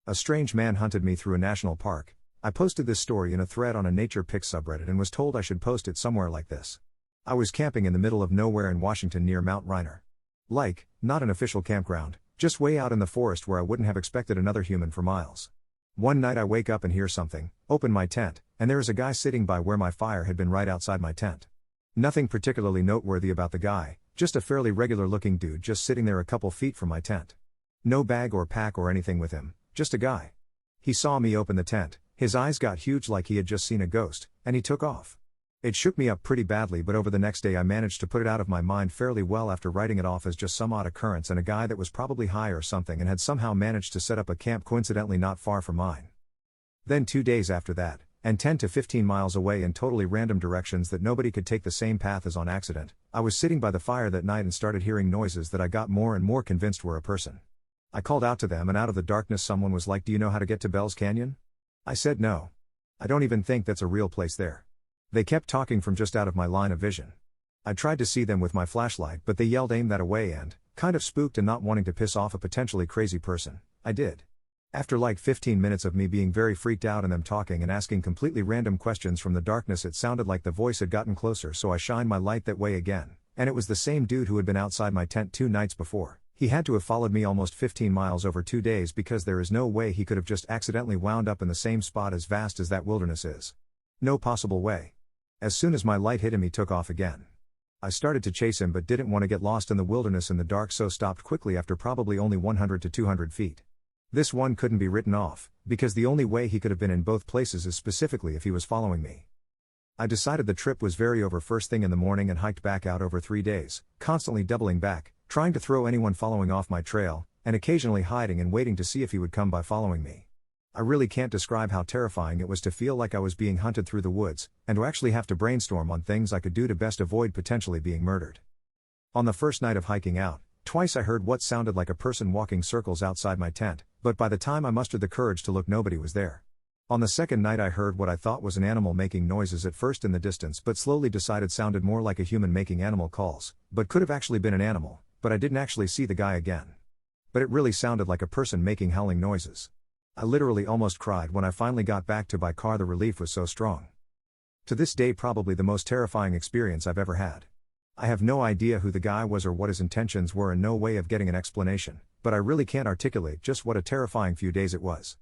A strange man hunted me through a national park. I posted this story in a thread on a Nature Pics subreddit and was told I should post it somewhere like this. I was camping in the middle of nowhere in Washington near Mount Rainier. Not an official campground, just way out in the forest where I wouldn't have expected another human for miles. One night I wake up and hear something, open my tent, and there is a guy sitting by where my fire had been right outside my tent. Nothing particularly noteworthy about the guy, just a fairly regular looking dude just sitting there a couple feet from my tent. No bag or pack or anything with him, just a guy. He saw me open the tent, his eyes got huge like he had just seen a ghost, and he took off. It shook me up pretty badly, but over the next day I managed to put it out of my mind fairly well after writing it off as just some odd occurrence and a guy that was probably high or something and had somehow managed to set up a camp coincidentally not far from mine. Then 2 days after that, and 10 to 15 miles away in totally random directions that nobody could take the same path as on accident, I was sitting by the fire that night and started hearing noises that I got more and more convinced were a person. I called out to them and out of the darkness someone was like, "Do you know how to get to Bell's Canyon?" I said no. I don't even think that's a real place there. They kept talking from just out of my line of vision. I tried to see them with my flashlight but they yelled aim that away and, kind of spooked and not wanting to piss off a potentially crazy person, I did. After like 15 minutes of me being very freaked out and them talking and asking completely random questions from the darkness, it sounded like the voice had gotten closer, so I shined my light that way again, and it was the same dude who had been outside my tent 2 nights before. He had to have followed me almost 15 miles over 2 days because there is no way he could have just accidentally wound up in the same spot as vast as that wilderness is. No possible way. As soon as my light hit him he took off again. I started to chase him but didn't want to get lost in the wilderness in the dark, so stopped quickly after probably only 100 to 200 feet. This one couldn't be written off, because the only way he could have been in both places is specifically if he was following me. I decided the trip was very over first thing in the morning and hiked back out over 3 days, constantly doubling back, trying to throw anyone following off my trail, and occasionally hiding and waiting to see if he would come by following me. I really can't describe how terrifying it was to feel like I was being hunted through the woods, and to actually have to brainstorm on things I could do to best avoid potentially being murdered. On the first night of hiking out, twice I heard what sounded like a person walking circles outside my tent, but by the time I mustered the courage to look nobody was there. On the second night I heard what I thought was an animal making noises at first in the distance but slowly decided sounded more like a human making animal calls, but could have actually been an animal, but I didn't actually see the guy again. But it really sounded like a person making howling noises. I literally almost cried when I finally got back to by car, the relief was so strong. To this day probably the most terrifying experience I've ever had. I have no idea who the guy was or what his intentions were and no way of getting an explanation, but I really can't articulate just what a terrifying few days it was.